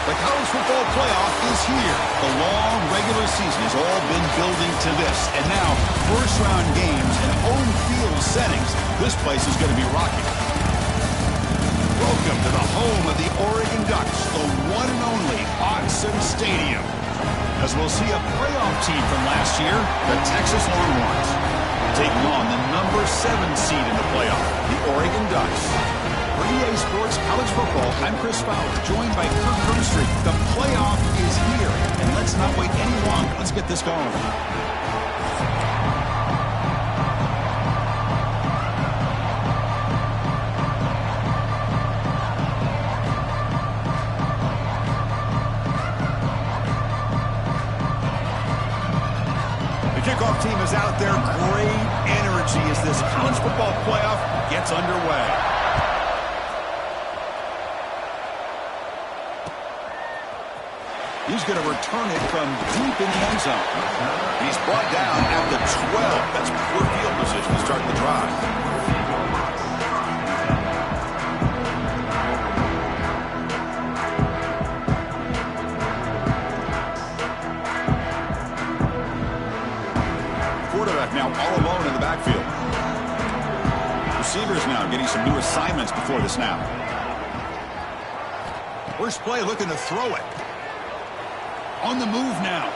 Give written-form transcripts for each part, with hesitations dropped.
The college football playoff is here. The long regular season has all been building to this. And now, first-round games in home field settings. This place is going to be rocking. Welcome to the home of the Oregon Ducks, the one and only Autzen Stadium. As we'll see a playoff team from last year, the Texas Longhorns, taking on the number 7 seed in the playoff, the Oregon Ducks. For EA Sports College Football, I'm Chris Fowler, joined by Kirk Herbstreit. The playoff is here, and let's not wait any longer. Let's get this going. The kickoff team is out there. Great energy as this college football playoff gets underway. He's going to return it from deep in the end zone. He's brought down at the 12. That's poor field position to start the drive. Quarterback now all alone in the backfield. Receivers now getting some new assignments before the snap. First play looking to throw it. On the move now.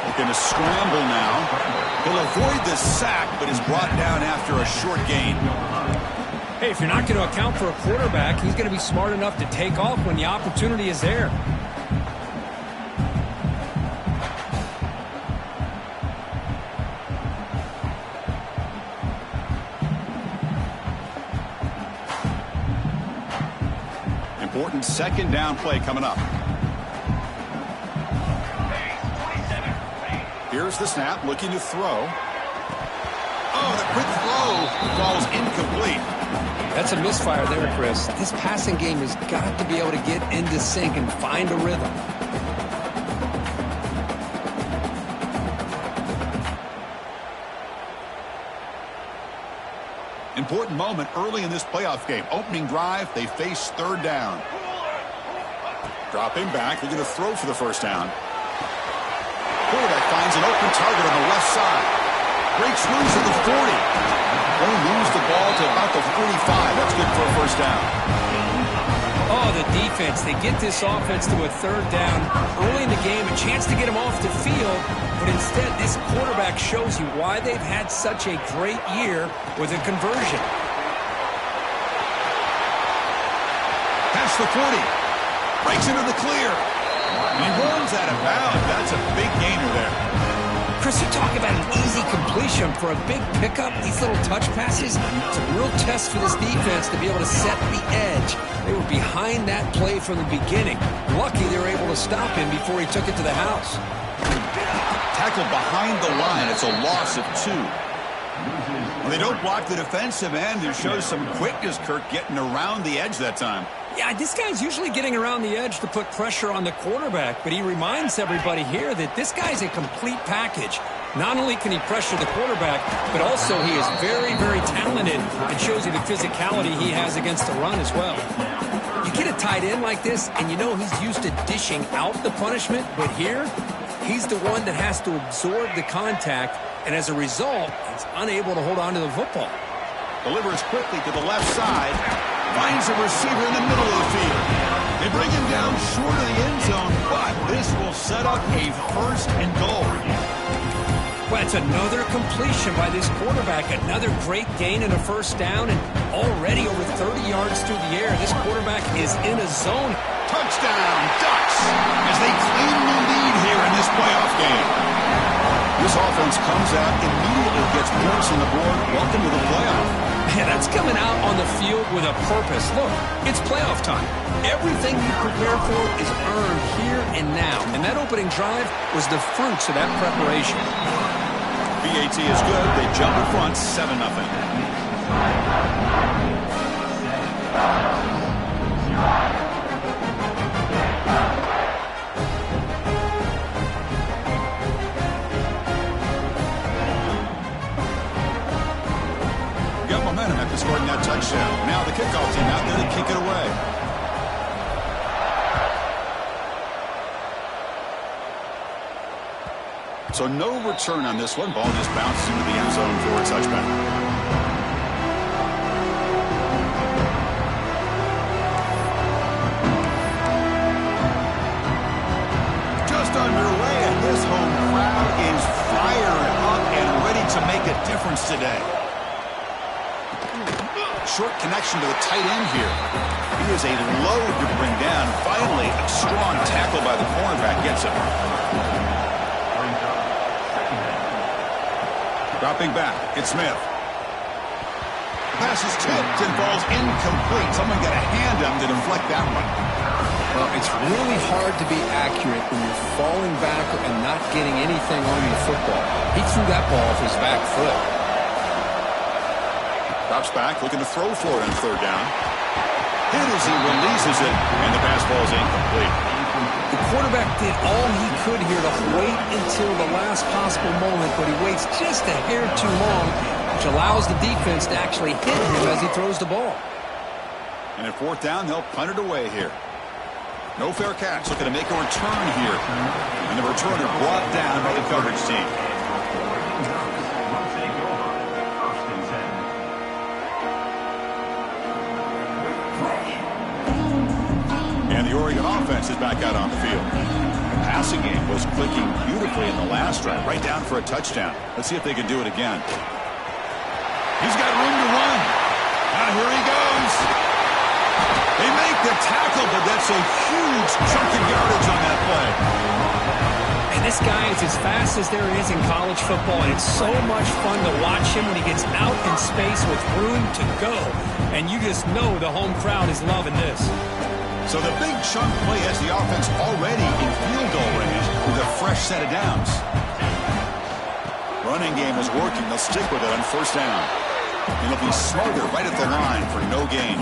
Looking to scramble now. He'll avoid the sack, but is brought down after a short gain. Hey, if you're not going to account for a quarterback, he's going to be smart enough to take off when the opportunity is there. Important second down play coming up. Here's the snap, looking to throw. Oh, the quick throw falls incomplete. That's a misfire there, Chris. This passing game has got to be able to get into sync and find a rhythm. Important moment early in this playoff game. Opening drive, they face third down. Dropping back, they're going to throw for the first down. Quarterback finds an open target on the left side. Breaks loose at the 40. They lose the ball to about the 45. That's good for a first down. Oh, the defense. They get this offense to a third down early in the game, a chance to get him off the field. But instead, this quarterback shows you why they've had such a great year with a conversion. Past the 40. Breaks into the clear. And he runs out of bounds. That's a big gainer there. Chris, you talk about an easy completion for a big pickup. These little touch passes, it's a real test for this defense to be able to set the edge. They were behind that play from the beginning. Lucky they were able to stop him before he took it to the house. Tackled behind the line. It's a loss of 2. Well, they don't block the defensive end. It shows some quickness, Kirk, getting around the edge that time. Yeah, this guy's usually getting around the edge to put pressure on the quarterback, but he reminds everybody here that this guy's a complete package. Not only can he pressure the quarterback, but also he is very, very talented and shows you the physicality he has against the run as well. You get a tight end like this, and you know he's used to dishing out the punishment, but here, he's the one that has to absorb the contact, and as a result, he's unable to hold on to the football. Delivers quickly to the left side. Finds a receiver in the middle of the field. They bring him down short of the end zone, but this will set up a first and goal. Well, it's another completion by this quarterback. Another great gain and a first down, and already over 30 yards through the air. This quarterback is in a zone. Touchdown, Ducks, as they claim the lead here in this playoff game. This offense comes out, immediately gets points on the board. Welcome to the playoff. Man, that's coming out on the field with a purpose. Look, it's playoff time. Everything you prepare for is earned here and now. And that opening drive was the fruits of that preparation. BAT is good. They jump in front, 7-0. Scoring that touchdown. Now the kickoff team out there to kick it away. So no return on this one. Ball just bounces into the end zone for a touchback. Just underway, and this home crowd is fired up and ready to make a difference today. Short connection to the tight end here. He is a load to bring down. Finally, a strong tackle by the cornerback gets him. Dropping back, it's Smith. The pass is tipped and falls incomplete. Someone got a hand up to deflect that one. Well, it's really hard to be accurate when you're falling back and not getting anything on the football. He threw that ball off his back foot. Drops back, looking to throw for it on third down. Hit as he releases it, and the pass falls incomplete. The quarterback did all he could here to wait until the last possible moment, but he waits just a hair too long, which allows the defense to actually hit him as he throws the ball. And at fourth down, they'll punt it away here. No fair catch, looking to make a return here. And the returner brought down by the coverage team. And the Oregon offense is back out on the field. The passing game was clicking beautifully in the last drive, right down for a touchdown. Let's see if they can do it again. He's got room to run. Now here he goes. They make the tackle, but that's a huge chunk of yardage on that play. And this guy is as fast as there is in college football, and it's so much fun to watch him when he gets out in space with room to go. And you just know the home crowd is loving this. So the big chunk play has the offense already in field goal range with a fresh set of downs. Running game is working. They'll stick with it on first down. And they'll be smarter right at the line for no gain.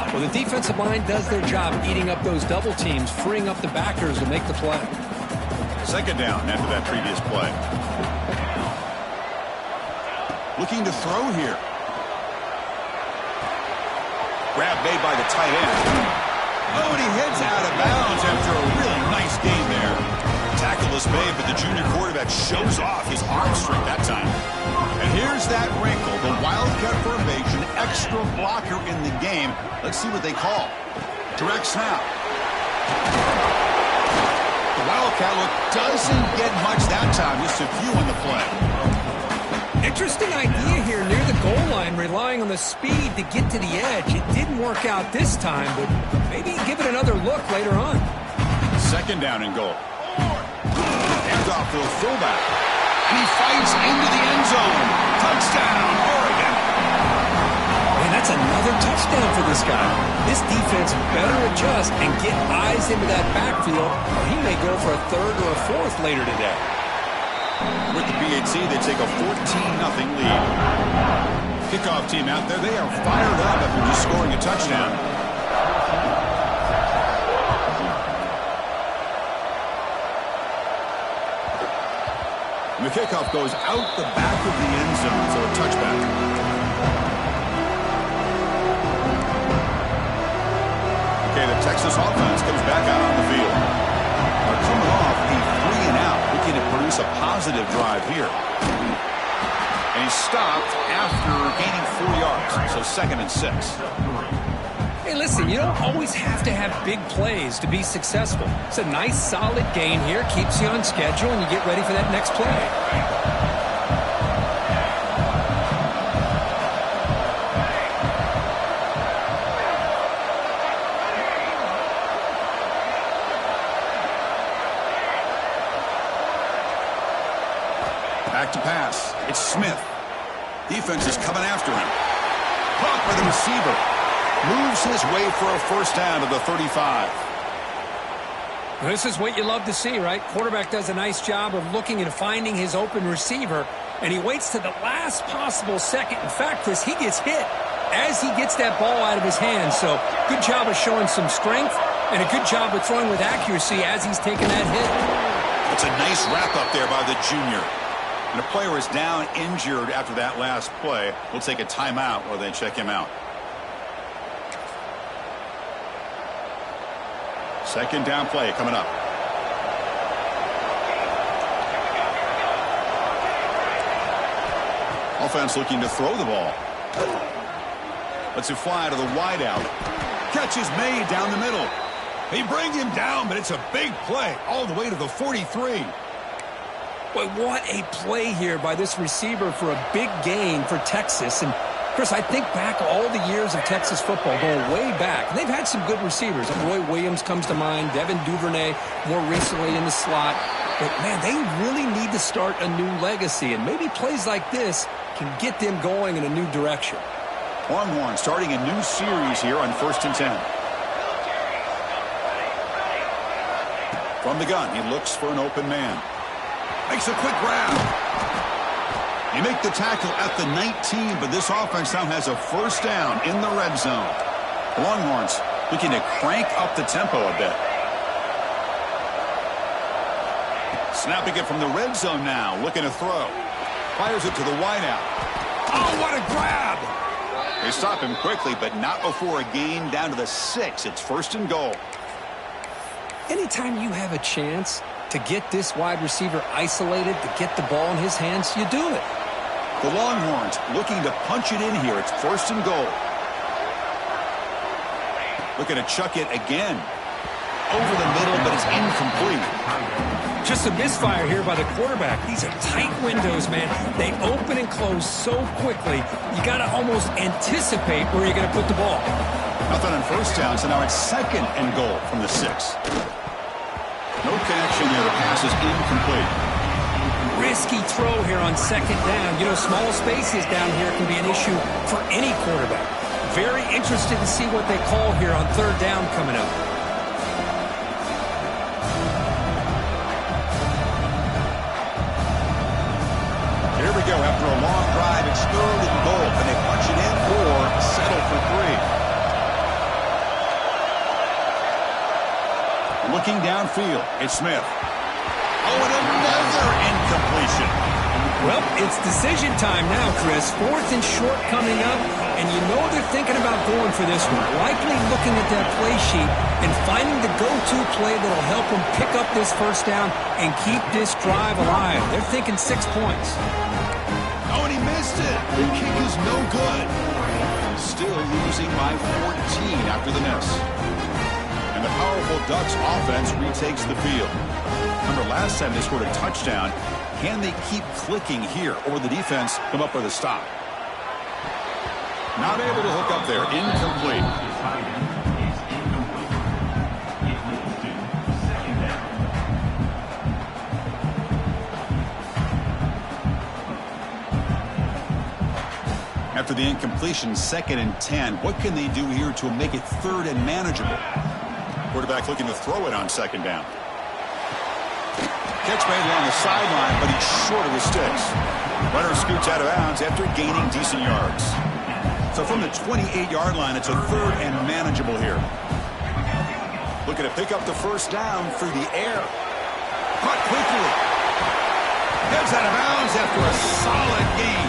Well, the defensive line does their job eating up those double teams, freeing up the backers to make the play. Second down after that previous play. Looking to throw here. Grab made by the tight end. Oh, and he heads out of bounds after a really nice gain there. Tackle is made, but the junior quarterback shows off his arm strength that time. And here's that wrinkle, the Wildcat formation, extra blocker in the game. Let's see what they call. Direct snap. The Wildcat look doesn't get much that time, just a few on the play. Interesting idea here near the goal line, relying on the speed to get to the edge. It didn't work out this time, but maybe give it another look later on. Second down and goal. Hands off to the fullback. And he fights into the end zone. Touchdown, Oregon. Man, that's another touchdown for this guy. This defense better adjust and get eyes into that backfield, or he may go for a third or a fourth later today. With the BAT, they take a 14-0 lead. Kickoff team out there, they are fired up after just scoring a touchdown. And the kickoff goes out the back of the end zone, so a touchback. Okay, the Texas offense comes back out on the field. They're coming off a 3-and-out, looking to produce a positive drive here. And he stopped after gaining 4 yards, so 2nd and 6. Hey, listen, you don't always have to have big plays to be successful. It's a nice, solid gain here, keeps you on schedule, and you get ready for that next play. Back to pass. It's Smith. Defense is coming after him. Caught by the receiver. Moves his way for a first down to the 35. This is what you love to see, right? Quarterback does a nice job of looking and finding his open receiver, and he waits to the last possible second. In fact, Chris, he gets hit as he gets that ball out of his hands. So good job of showing some strength and a good job of throwing with accuracy as he's taking that hit. It's a nice wrap-up there by the junior. And the player is down injured after that last play. We'll take a timeout while they check him out. Second down play coming up. Offense looking to throw the ball. Lets it fly to the wideout. Catch is made down the middle. They bring him down, but it's a big play all the way to the 43. Boy, what a play here by this receiver for a big gain for Texas. And Chris, I think back all the years of Texas football, going way back. And they've had some good receivers. Roy Williams comes to mind, Devin Duvernay more recently in the slot. But, man, they really need to start a new legacy. And maybe plays like this can get them going in a new direction. Longhorn starting a new series here on 1st and 10. From the gun, he looks for an open man. Makes a quick grab. You make the tackle at the 19, but this offense now has a first down in the red zone. The Longhorns looking to crank up the tempo a bit. Snapping it from the red zone now, looking to throw. Fires it to the wideout. Oh, what a grab! They stop him quickly, but not before a gain down to the 6. It's 1st and goal. Anytime you have a chance to get this wide receiver isolated, to get the ball in his hands, you do it. The Longhorns looking to punch it in here. It's 1st and goal. Looking to chuck it again. Over the middle, but it's incomplete. Just a misfire here by the quarterback. These are tight windows, man. They open and close so quickly, you got to almost anticipate where you're going to put the ball. Nothing on first down, so now it's 2nd and goal from the 6. No connection there. The pass is incomplete. Risky throw here on 2nd down. You know, small spaces down here can be an issue for any quarterback. Very interested to see what they call here on 3rd down coming up. Here we go. After a long drive, it's 3rd and goal. Can they punch it in or settle for 3? Looking downfield, it's Smith. Oh, and another incompletion. Well, it's decision time now, Chris. 4th and short coming up, and you know they're thinking about going for this one. Likely looking at that play sheet and finding the go-to play that'll help them pick up this first down and keep this drive alive. They're thinking 6 points. Oh, and he missed it. The kick is no good. Still losing by 14 after the miss. And the powerful Ducks offense retakes the field. Remember, last time they scored a touchdown. Can they keep clicking here, or will the defense come up with a stop? Not able to hook up there. Incomplete. After the incompletion, 2nd and 10. What can they do here to make it 3rd and manageable? Quarterback looking to throw it on 2nd down. Catch made along the sideline, but he's short of the sticks. Runner scoots out of bounds after gaining decent yards. So from the 28-yard line, it's a 3rd and manageable here. Looking to pick up the first down through the air. Caught quickly. Heads out of bounds after a solid gain.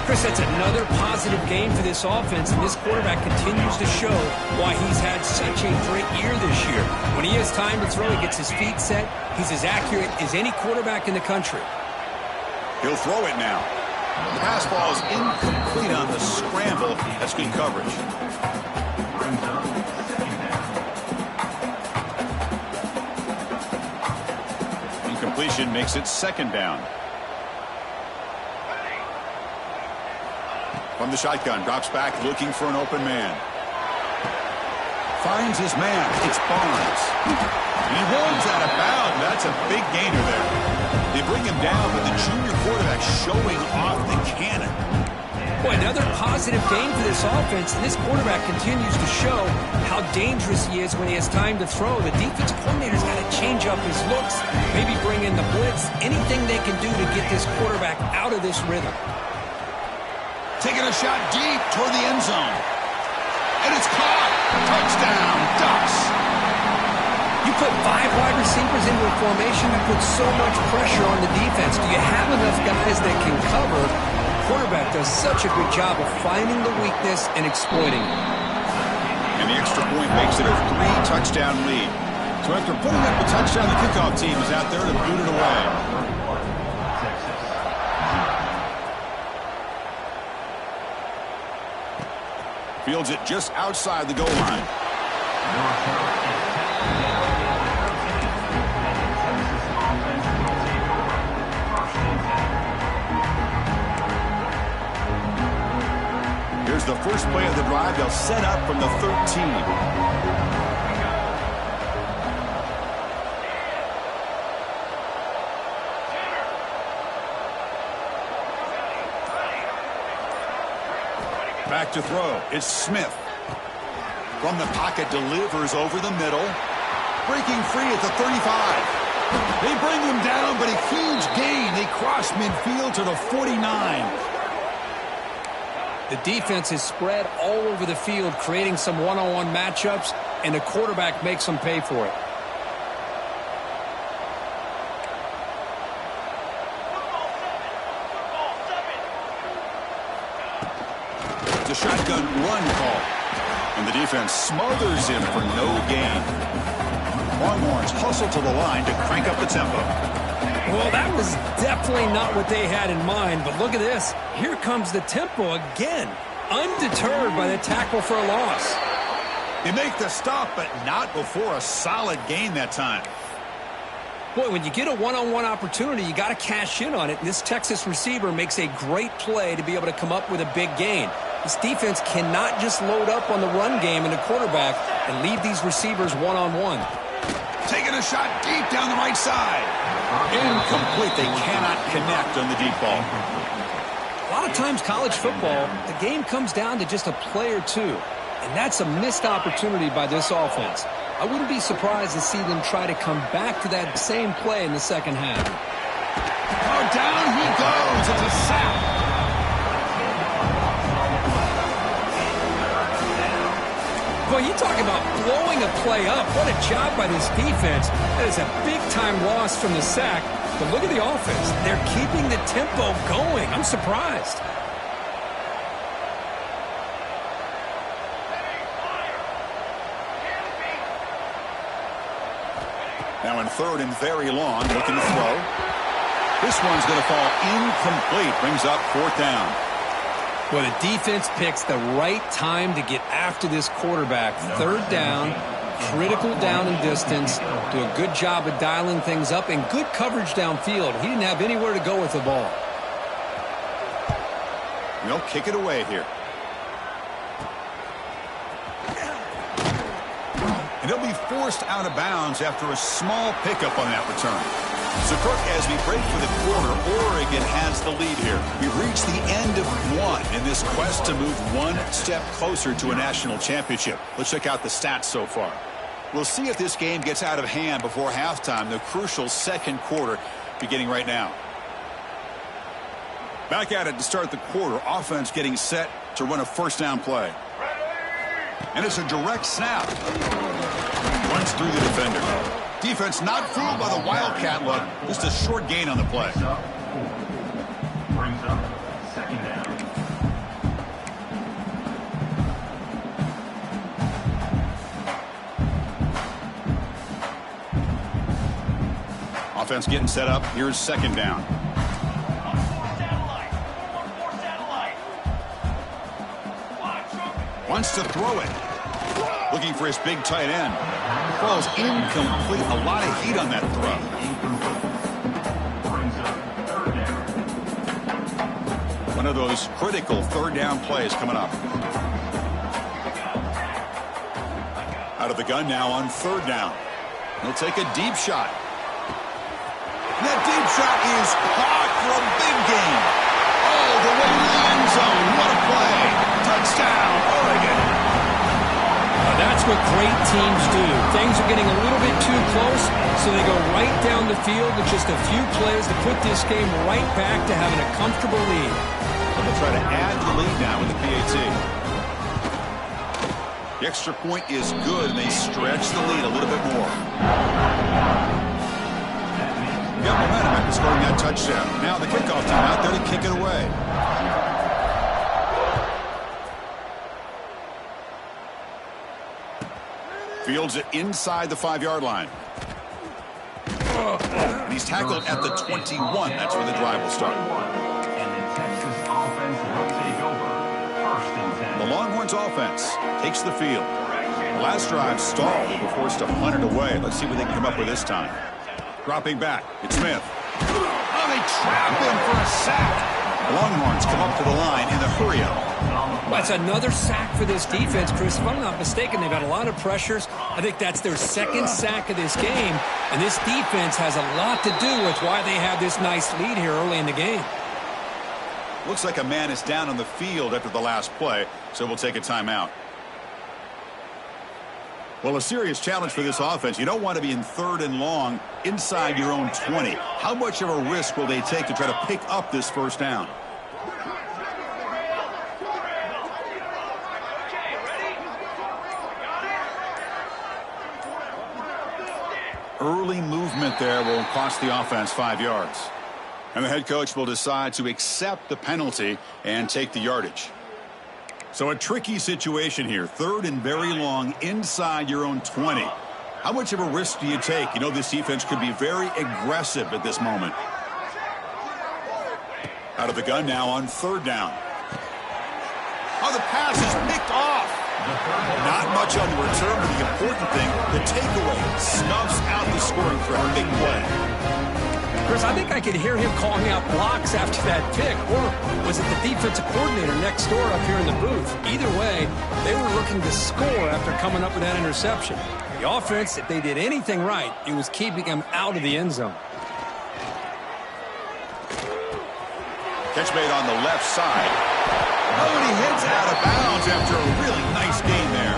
Chris, that's another positive game for this offense, and this quarterback continues to show why he's had such a great year this year. When he has time to throw, he gets his feet set. He's as accurate as any quarterback in the country. He'll throw it now. The pass ball is incomplete on the scramble. That's good coverage. Incompletion makes it 2nd down. From the shotgun, drops back, looking for an open man. Finds his man. It's Barnes. He rolls out of bounds. That's a big gainer there. They bring him down, but the junior quarterback showing off the cannon. Boy, another positive game for this offense, and this quarterback continues to show how dangerous he is when he has time to throw. The defensive coordinator's got to change up his looks, maybe bring in the blitz, anything they can do to get this quarterback out of this rhythm. Taking a shot deep toward the end zone. And it's caught. Touchdown, Ducks. You put 5 wide receivers into a formation that puts so much pressure on the defense. Do you have enough guys that can cover? The quarterback does such a good job of finding the weakness and exploiting it. And the extra point makes it a 3-touchdown lead. So after putting up a touchdown, the kickoff team is out there to boot it away. Fields it just outside the goal line. Here's the first play of the drive. They'll set up from the 13. Back to throw. It's Smith. From the pocket, delivers over the middle. Breaking free at the 35. They bring him down, but a huge gain. They cross midfield to the 49. The defense is spread all over the field, creating some one-on-one matchups, and the quarterback makes them pay for it. It's a shotgun run call. And the defense smothers him for no gain. Longhorns hustle to the line to crank up the tempo. Well, that was definitely not what they had in mind, but look at this. Here comes the tempo again, undeterred by the tackle for a loss. They make the stop, but not before a solid gain that time. Boy, when you get a one-on-one opportunity, you got to cash in on it, and this Texas receiver makes a great play to be able to come up with a big gain. This defense cannot just load up on the run game and the quarterback and leave these receivers one-on-one. Taking a shot deep down the right side. Incomplete. They cannot connect on the deep ball. A lot of times college football, the game comes down to just a play or two, and that's a missed opportunity by this offense. I wouldn't be surprised to see them try to come back to that same play in the second half. Oh, down he goes. It's a sack. Boy, you talk about blowing a play up. What a job by this defense. That is a big-time loss from the sack. But look at the offense. They're keeping the tempo going. I'm surprised. Now in third and very long, looking to throw. This one's going to fall incomplete. Brings up fourth down. Well, the defense picks the right time to get after this quarterback. Third down, critical down and distance. Do a good job of dialing things up and good coverage downfield. He didn't have anywhere to go with the ball. They'll kick it away here. And he'll be forced out of bounds after a small pickup on that return. So, Kirk, as we break for the quarter, Oregon has the lead here. We've reached the end of one in this quest to move one step closer to a national championship. Let's check out the stats so far. We'll see if this game gets out of hand before halftime, the crucial second quarter beginning right now. Back at it to start the quarter. Offense getting set to run a first down play. And it's a direct snap. Runs through the defender. Defense not fooled by the Wildcat look. Just a short gain on the play. Brings up second down. Offense getting set up. Here's second down. Wants to throw it. Looking for his big tight end. Falls incomplete. A lot of heat on that throw. One of those critical third down plays coming up. Out of the gun now on third down. He'll take a deep shot. And that deep shot is caught for a big gain. All the way to the end zone. What a play. Touchdown, Oregon. That's what great teams do. Things are getting a little bit too close, so they go right down the field with just a few plays to put this game right back to having a comfortable lead. So they'll try to add the lead now with the PAT. The extra point is good, and they stretch the lead a little bit more. Got momentum after scoring that touchdown. Now the kickoff team out there to kick it away. Fields it inside the 5-yard line. And he's tackled at the 21. That's where the drive will start. And the Texas offense will take over. First and 10. The Longhorns offense offense takes the field. The last drive stalled. They were forced to punt it away. Let's see what they can come up with this time. Dropping back. It's Smith. Oh, they trap him for a sack. The Longhorns come up to the line in the hurry-up. That's another sack for this defense, Chris. If I'm not mistaken, they've had a lot of pressures. I think that's their second sack of this game. And this defense has a lot to do with why they have this nice lead here early in the game. Looks like a man is down on the field after the last play, so we'll take a timeout. Well, a serious challenge for this offense. You don't want to be in 3rd and long inside your own 20. How much of a risk will they take to try to pick up this first down? Early movement there will cost the offense 5 yards. And the head coach will decide to accept the penalty and take the yardage. So a tricky situation here. 3rd and very long inside your own 20. How much of a risk do you take? You know, this defense could be very aggressive at this moment. Out of the gun now on 3rd down. Oh, the pass is picked off. Not much on the return, but the important thing, the takeaway, snuffs out the scoring threat. Big play. Chris, I think I could hear him calling out blocks after that pick. Or was it the defensive coordinator next door up here in the booth? Either way, they were looking to score after coming up with that interception. The offense, if they did anything right, it was keeping them out of the end zone. Catch made on the left side. Oh, and he heads out of bounds after a really nice gain there.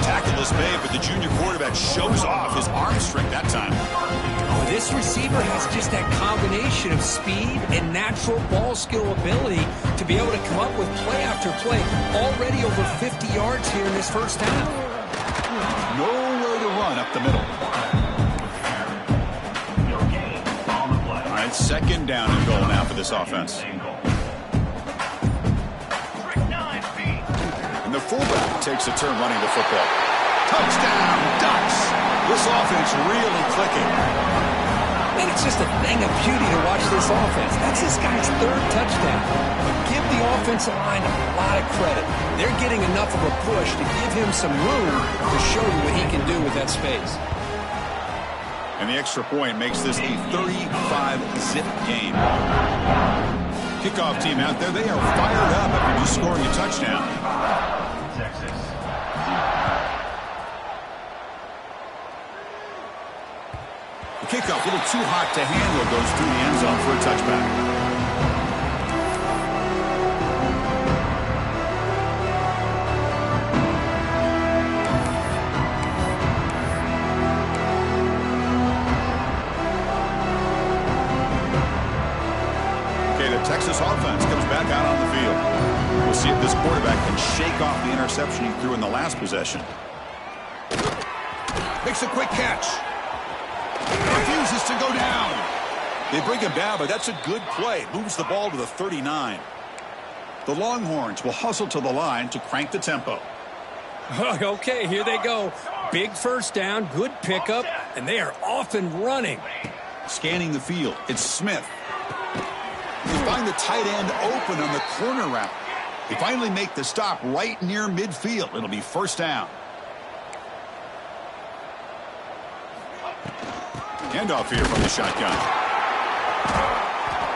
Tackle is made, but the junior quarterback shows off his arm strength that time. Oh, this receiver has just that combination of speed and natural ball skill ability to be able to come up with play after play. Already over 50 yards here in this first half. Nowhere to run up the middle. All right, 2nd down and goal now for this offense. And the fullback takes a turn running the football. Touchdown, Ducks! This offense really clicking. And it's just a thing of beauty to watch this offense. That's this guy's 3rd touchdown. But give the offensive line a lot of credit. They're getting enough of a push to give him some room to show you what he can do with that space. And the extra point makes this a 35-zip game. Kickoff team out there, they are fired up after just scoring a touchdown. Texas. The kickoff, a little too hot to handle, goes through the end zone for a touchback. Texas offense comes back out on the field. We'll see if this quarterback can shake off the interception he threw in the last possession. Makes a quick catch. Refuses to go down. They bring him down, but that's a good play. Moves the ball to the 39. The Longhorns will hustle to the line to crank the tempo. Okay, here they go. Big first down, good pickup, and they are off and running. Scanning the field, it's Smith. They find the tight end open on the corner route. They finally make the stop right near midfield. It'll be 1st down. Handoff here from the shotgun.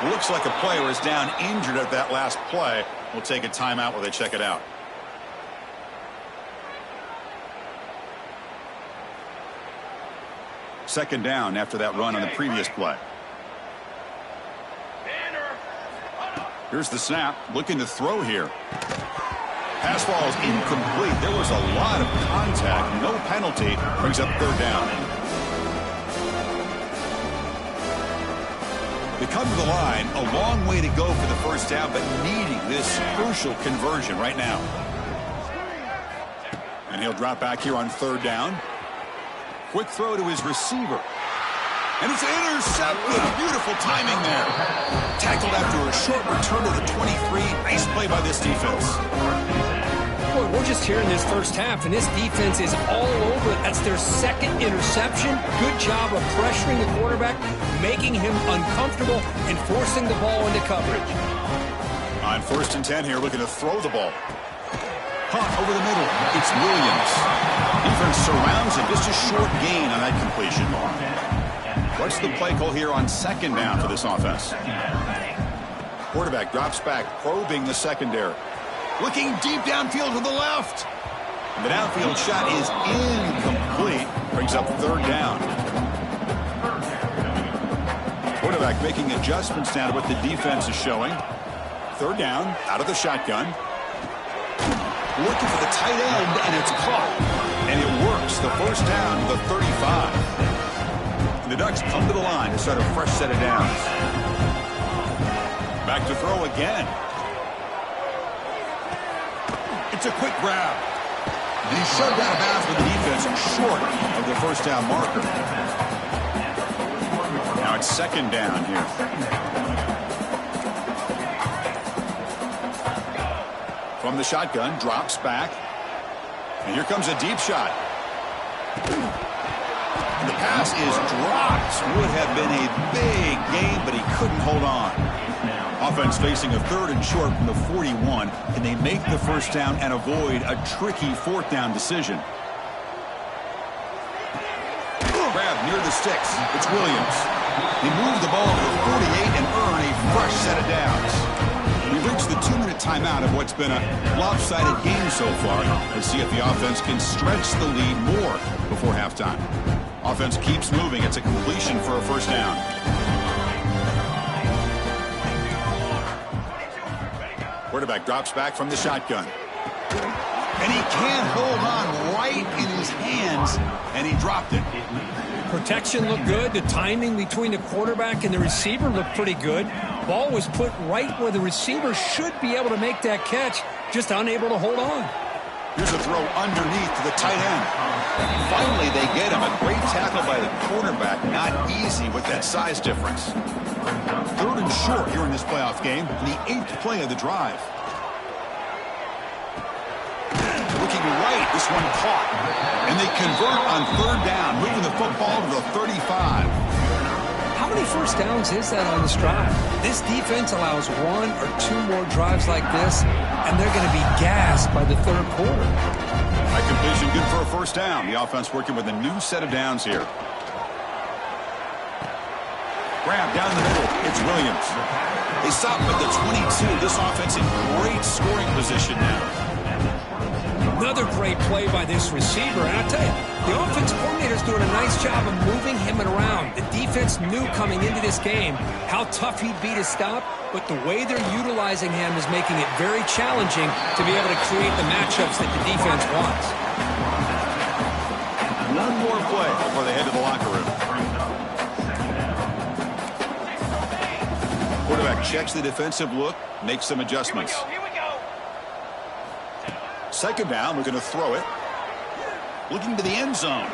Looks like a player is down injured at that last play. We'll take a timeout while they check it out. Second down after that run on the previous play. Here's the snap, looking to throw here. Pass ball is incomplete. There was a lot of contact. No penalty. Brings up 3rd down. They come to the line. A long way to go for the 1st down, but needing this crucial conversion right now. And he'll drop back here on 3rd down. Quick throw to his receiver. And it's intercepted. Beautiful timing there. Tackled after a short return to the 23. Nice play by this defense. Boy, we're just here in this first half, and this defense is all over it. That's their 2nd interception. Good job of pressuring the quarterback, making him uncomfortable, and forcing the ball into coverage. On 1st and 10 here, looking to throw the ball. Caught over the middle. It's Williams. Defense surrounds him. Just a short gain on that completion. What's the play call here on second down for this offense? Quarterback drops back, probing the secondary. Looking deep downfield to the left. The downfield shot is incomplete. Brings up third down. Quarterback making adjustments now to what the defense is showing. Third down, out of the shotgun. Looking for the tight end, and it's caught. And it works. The first down to the 35. And the Ducks come to the line to start a fresh set of downs. Back to throw again. It's a quick grab. And he's shoved out of bounds with the defense short of the first down marker. Now it's second down here. From the shotgun, drops back. And here comes a deep shot. And the pass is dropped. Would have been a big game, but he couldn't hold on. Offense facing a third and short from the 41. Can they make the first down and avoid a tricky fourth down decision? Grab near the sticks. It's Williams. They move the ball to the 48 and earn a fresh set of downs. We've reached the 2-minute timeout of what's been a lopsided game so far. Let's see if the offense can stretch the lead more before halftime. Offense keeps moving. It's a completion for a first down. Quarterback drops back from the shotgun. And he can't hold on right in his hands, and he dropped it. Protection looked good. The timing between the quarterback and the receiver looked pretty good. Ball was put right where the receiver should be able to make that catch, just unable to hold on. Here's a throw underneath to the tight end. Finally, they get him. A great tackle by the quarterback. Not easy with that size difference. Third and short here in this playoff game, the 8th play of the drive. Looking right, this one caught. And they convert on third down, moving the football to the 35. How many first downs is that on this drive? This defense allows 1 or 2 more drives like this, and they're going to be gassed by the third quarter. High completion, good for a first down. The offense working with a new set of downs here. Grab down the middle. It's Williams. They stop him at the 22. This offense in great scoring position now. Another great play by this receiver. And I'll tell you, the offense coordinator's doing a nice job of moving him around. The defense knew coming into this game how tough he'd be to stop, but the way they're utilizing him is making it very challenging to be able to create the matchups that the defense wants. One more play before they head to the locker room. Quarterback checks the defensive look, makes some adjustments. Second down, we're going to throw it. Looking to the end zone.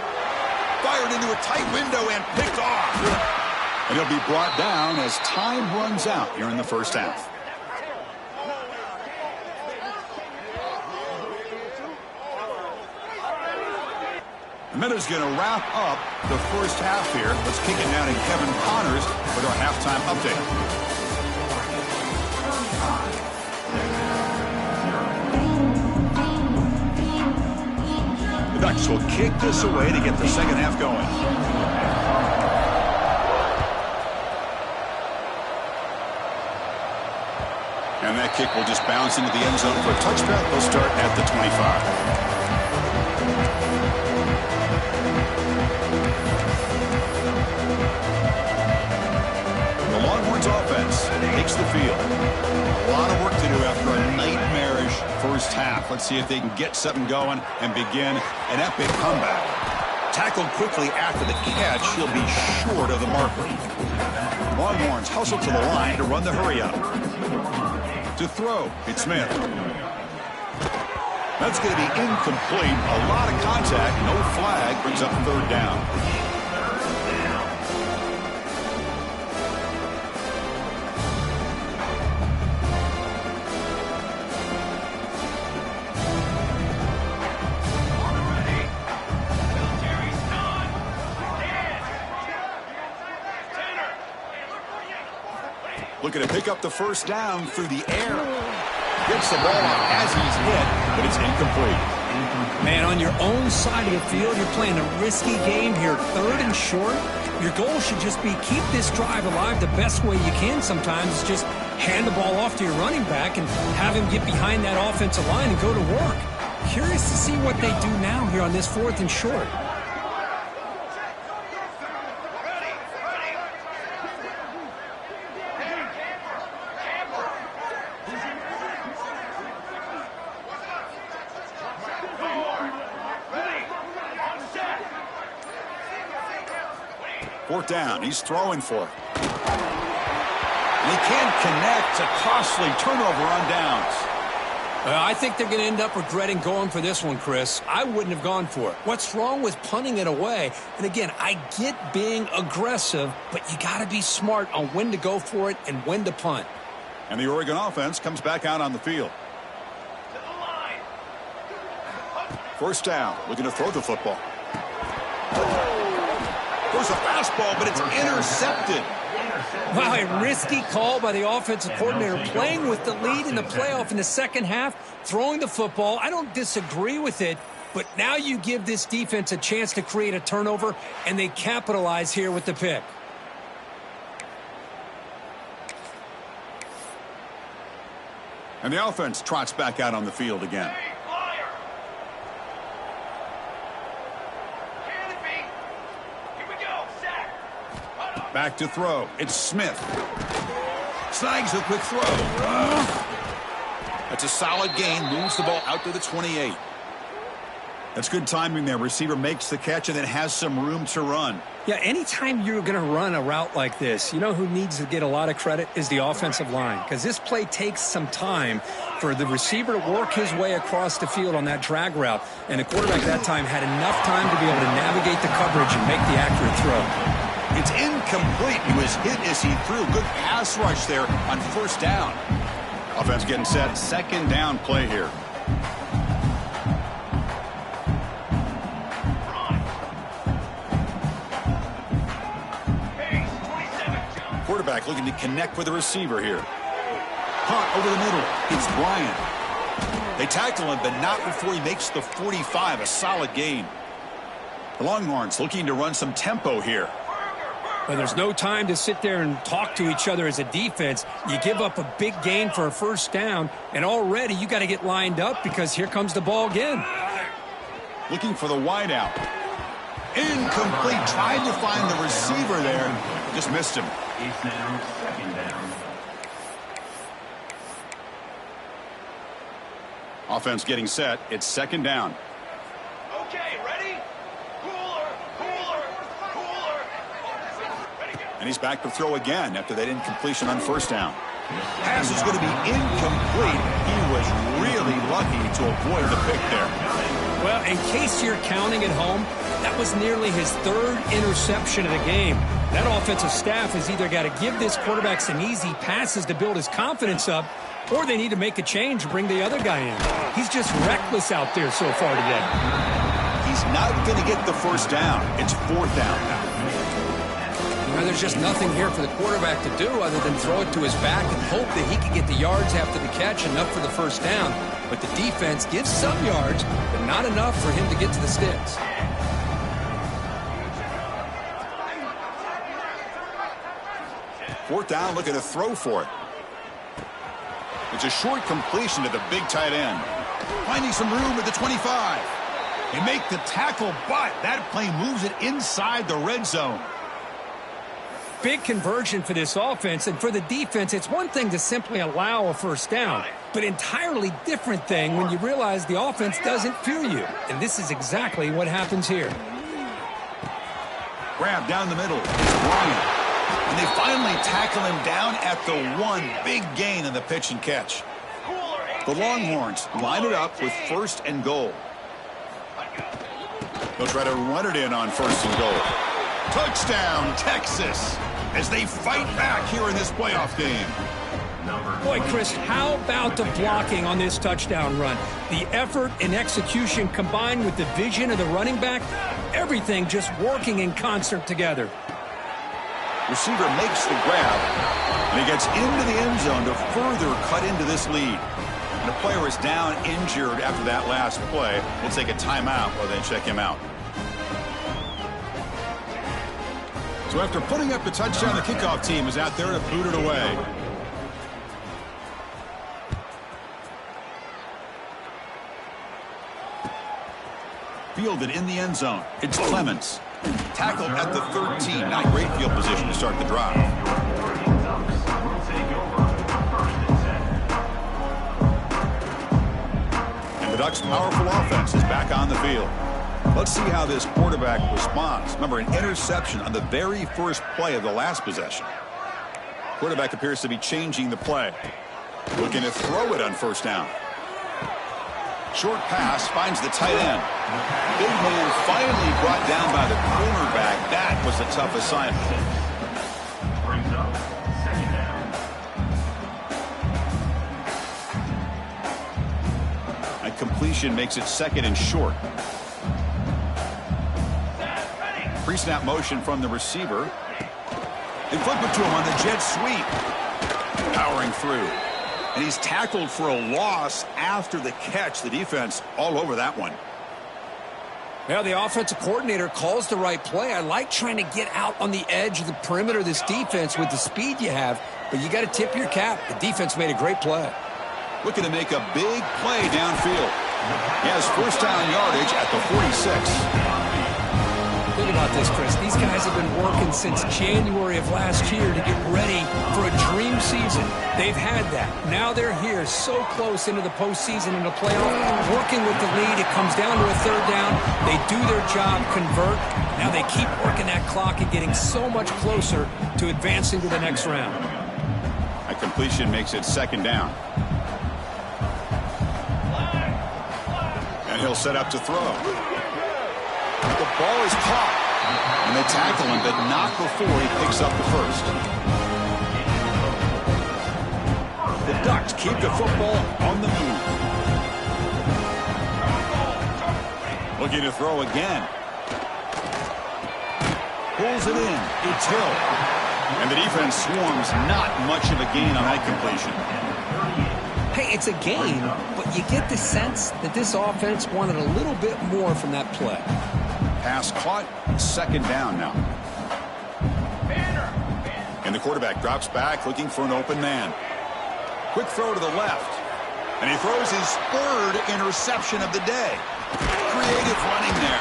Fired into a tight window and picked off. And he'll be brought down as time runs out here in the first half. The Minutes going to wrap up the first half here. Let's kick it down to Kevin Connors with our halftime update. The Ducks will kick this away to get the second half going. And that kick will just bounce into the end zone for a touchback. They'll start at the 25. The Longhorns offense takes the field. A lot of work to do after a nightmarish first half. Let's see if they can get something going and begin an epic comeback. Tackled quickly after the catch, he'll be short of the marker. Longhorns hustle to the line to run the hurry up. To throw, it's Smith. That's going to be incomplete. A lot of contact, no flag, brings up third down. Looking to pick up the first down through the air. Gets the ball out as he's hit, but it's incomplete. Man, on your own side of the field, you're playing a risky game here. 3rd and short. Your goal should just be keep this drive alive the best way you can sometimes. Is just hand the ball off to your running back and have him get behind that offensive line and go to work. Curious to see what they do now here on this 4th and short. Fourth down. He's throwing for it. And he can't connect. It's a costly turnover on downs. I think they're going to end up regretting going for this one, Chris. I wouldn't have gone for it. What's wrong with punting it away? And again, I get being aggressive, but you got to be smart on when to go for it and when to punt. And the Oregon offense comes back out on the field. First down. Looking to throw the football. There's a fastball, but it's intercepted. Wow, a risky call by the offensive coordinator, playing with the lead in the playoff in the second half, throwing the football. I don't disagree with it, but now you give this defense a chance to create a turnover, and they capitalize here with the pick. And the offense trots back out on the field again. Back to throw. It's Smith. Snags a quick throw. That's a solid gain. Moves the ball out to the 28. That's good timing there. Receiver makes the catch and then has some room to run. Yeah, anytime you're going to run a route like this, you know who needs to get a lot of credit is the offensive line, because this play takes some time for the receiver to work his way across the field on that drag route, and the quarterback that time had enough time to be able to navigate the coverage and make the accurate throw. It's incomplete. He was hit as he threw. Good pass rush there on first down. Offense getting set. Second down play here. Quarterback looking to connect with the receiver here. Hunt over the middle. It's Bryant. They tackle him, but not before he makes the 45. A solid gain. The Longhorns looking to run some tempo here. But there's no time to sit there and talk to each other as a defense. You give up a big gain for a first down, and already you got to get lined up because here comes the ball again. Looking for the wideout. Incomplete. Tried to find the receiver there. Just missed him. It's now 2nd down. Offense getting set. It's 2nd down. Okay, ready? Cooler. And he's back to throw again after that incompletion on first down. Pass is going to be incomplete. He was really lucky to avoid the pick there. Well, in case you're counting at home, that was nearly his 3rd interception of the game. That offensive staff has either got to give this quarterback some easy passes to build his confidence up, or they need to make a change and bring the other guy in. He's just reckless out there so far today. He's not going to get the first down. It's 4th down now. Well, there's just nothing here for the quarterback to do other than throw it to his back and hope that he can get the yards after the catch enough for the first down. But the defense gives some yards, but not enough for him to get to the sticks. Fourth down, looking to throw for it. It's a short completion to the big tight end. Finding some room at the 25. They make the tackle, but that play moves it inside the red zone. Big conversion for this offense, and for the defense, it's one thing to simply allow a first down, but entirely different thing when you realize the offense doesn't fear you. And this is exactly what happens here. Grab down the middle. It's Bryant. And they finally tackle him down at the 1. Big gain in the pitch and catch. The Longhorns line it up with 1st and goal. They'll try to run it in on 1st and goal. Touchdown, Texas, as they fight back here in this playoff game. Boy, Chris, how about the blocking on this touchdown run? The effort and execution combined with the vision of the running back, everything just working in concert together. Receiver makes the grab, and he gets into the end zone to further cut into this lead. And a player is down injured after that last play. We'll take a timeout while they check him out. So after putting up the touchdown, the kickoff team is out there to boot it away. Fielded in the end zone. It's Clemens. Tackled at the 13. Not great field position to start the drive. And the Ducks' powerful offense is back on the field. Let's see how this quarterback responds. Remember, an interception on the very first play of the last possession. Quarterback appears to be changing the play. Looking to throw it on first down. Short pass finds the tight end. Big man finally brought down by the cornerback. That was a tough assignment. Brings up second down. A completion makes it second and short. Pre-snap motion from the receiver. They flip it to him on the jet sweep. Powering through. And he's tackled for a loss after the catch. The defense all over that one. Well, the offensive coordinator calls the right play. I like trying to get out on the edge of the perimeter of this defense with the speed you have, but you got to tip your cap. The defense made a great play. Looking to make a big play downfield. He has first down yardage at the 46. Think about this, Chris. These guys have been working since January of last year to get ready for a dream season. They've had that. Now they're here so close into the postseason and the playoff, working with the lead. It comes down to a third down. They do their job, convert. Now they keep working that clock and getting so much closer to advancing to the next round. A completion makes it second down. And he'll set up to throw. The ball is caught, and they tackle him, but not before he picks up the first. The Ducks keep the football on the move. Looking to throw again. Pulls it in. It's Hill. And the defense swarms. Not much of a gain on that completion. Hey, it's a gain, but you get the sense that this offense wanted a little bit more from that play. Pass caught, second down now. And the quarterback drops back looking for an open man. Quick throw to the left. And he throws his third interception of the day. Creative running there.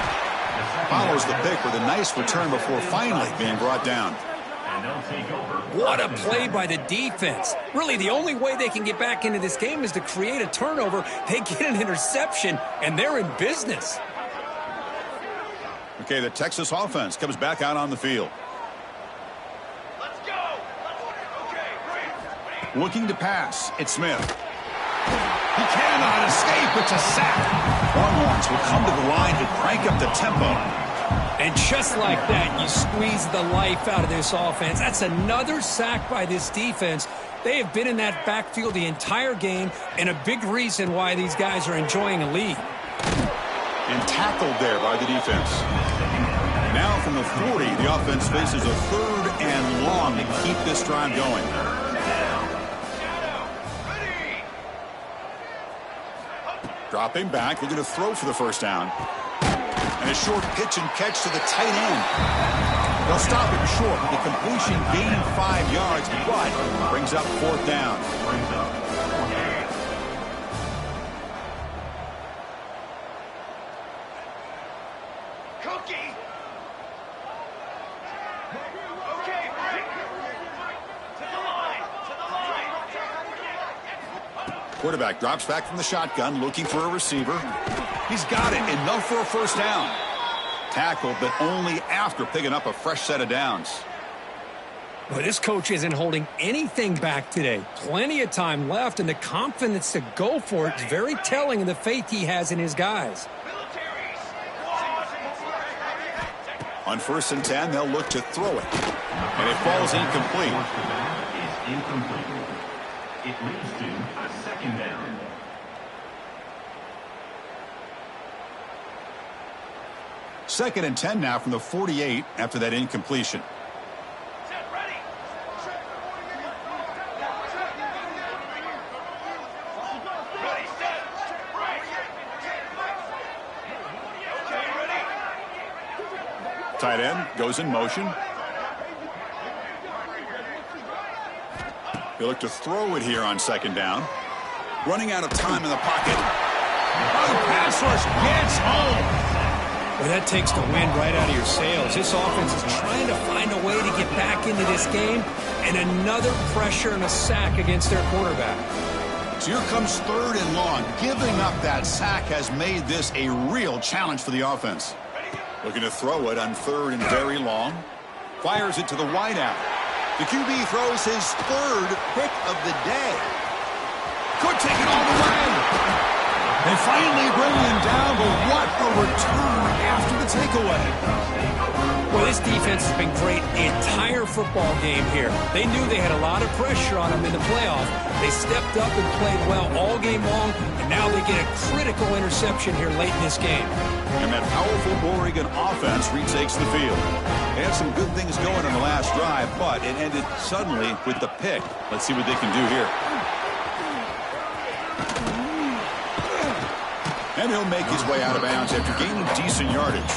Follows the pick with a nice return before finally being brought down. What a play by the defense. Really, the only way they can get back into this game is to create a turnover. They get an interception, and they're in business. Okay, the Texas offense comes back out on the field. Let's go. Okay, Looking to pass. It's Smith. He cannot escape. It's a sack. Longhorns will come to the line to crank up the tempo. And just like that, you squeeze the life out of this offense. That's another sack by this defense. They have been in that backfield the entire game, and a big reason why these guys are enjoying a lead. And tackled there by the defense. Now from the 40, the offense faces a third and long to keep this drive going. Dropping back, looking to throw for the first down. And a short pitch and catch to the tight end. They'll stop him short. The completion gained 5 yards, but brings up fourth down. Cookie. Okay, break. To the line. Quarterback drops back from the shotgun, looking for a receiver. He's got it. Enough for a first down. Tackled, but only after picking up a fresh set of downs. Well, this coach isn't holding anything back today. Plenty of time left, and the confidence to go for it is very telling of the faith he has in his guys. On 1st and 10, they'll look to throw it. And it falls incomplete. Is incomplete. It leads to a second down. Second and 10 now from the 48 after that incompletion. Ready. Tight end goes in motion. They look to throw it here on second down. Running out of time in the pocket. Oh, the pass rush gets home. Well, that takes the wind right out of your sails. This offense is trying to find a way to get back into this game, and another pressure and a sack against their quarterback. So here comes third and long. Giving up that sack has made this a real challenge for the offense. Looking to throw it on third and very long. Fires it to the wideout. The QB throws his third pick of the day. Could take it all the way. They finally bring him down, but what a return after the takeaway. Well, this defense has been great the entire football game here. They knew they had a lot of pressure on them in the playoff. They stepped up and played well all game long, and now they get a critical interception here late in this game. And that powerful Oregon offense retakes the field. They had some good things going on the last drive, but it ended suddenly with the pick. Let's see what they can do here. And he'll make his way out of bounds after gaining decent yardage.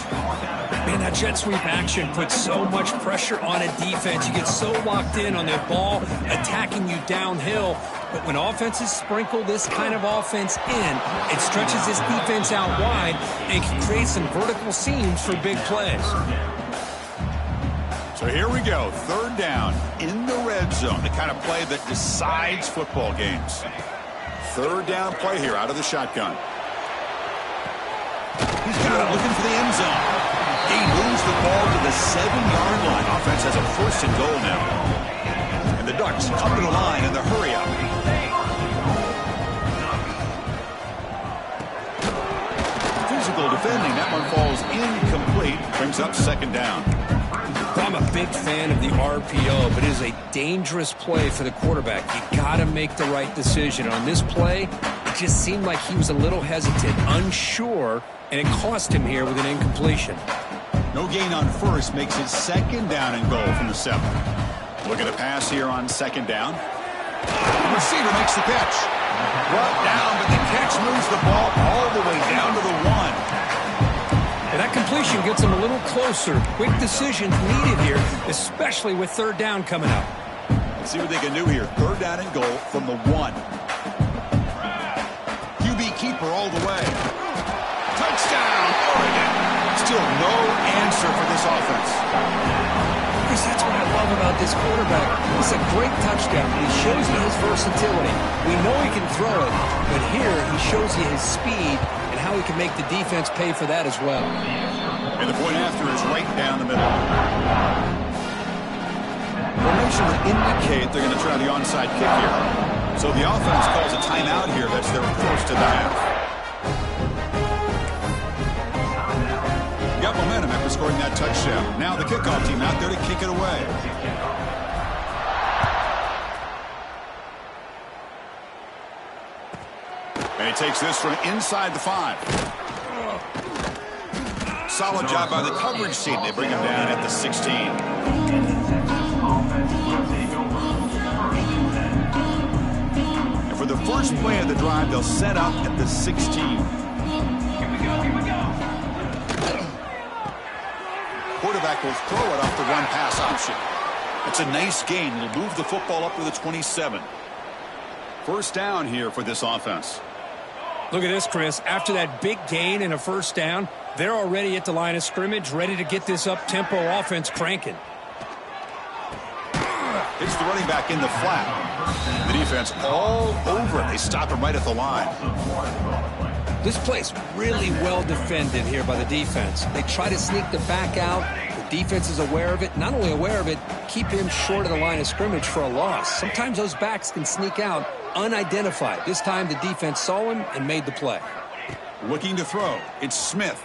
Man, that jet sweep action puts so much pressure on a defense. You get so locked in on their ball attacking you downhill. But when offenses sprinkle this kind of offense in, it stretches this defense out wide and can create some vertical seams for big plays. So here we go. Third down in the red zone. The kind of play that decides football games. Third down play here out of the shotgun. He's got it, looking for the end zone. He moves the ball to the 7-yard line. Offense has a first and goal now. And the Ducks come to the line in the hurry-up. Physical defending. That one falls incomplete. Brings up second down. I'm a big fan of the RPO, but it is a dangerous play for the quarterback. You got to make the right decision. On this play, it just seemed like he was a little hesitant, unsure, and it cost him here with an incompletion. No gain on first makes it second down and goal from the 7. Look at the pass here on second down. The receiver makes the catch. Brought down, but the catch moves the ball all the way down to the 1. And that completion gets him a little closer. Quick decisions needed here, especially with third down coming up. Let's see what they can do here. Third down and goal from the 1. QB keeper all the way. Touchdown, Oregon. Still no answer for this offense. Because that's what I love about this quarterback. It's a great touchdown. He shows you his versatility. We know he can throw it, but here he shows you his speed and how he can make the defense pay for that as well. And the point after is right down the middle. Formation would indicate they're going to try the onside kick here. So the offense calls a timeout here. That's their first of the half. Got momentum after scoring that touchdown. Now the kickoff team out there to kick it away. And he takes this from inside the 5. Solid job by the coverage team. They bring him down at the 16. And for the first play of the drive, they'll set up at the 16. Quarterback will throw it off the run-pass option. It's a nice gain. It'll move the football up to the 27. First down here for this offense. Look at this, Chris. After that big gain and a first down, they're already at the line of scrimmage, ready to get this up-tempo offense cranking. Hits the running back in the flat. The defense all over it. They stop him right at the line. This play's really well defended here by the defense. They try to sneak the back out. The defense is aware of it. Not only aware of it, keep him short of the line of scrimmage for a loss. Sometimes those backs can sneak out unidentified. This time the defense saw him and made the play. Looking to throw. It's Smith.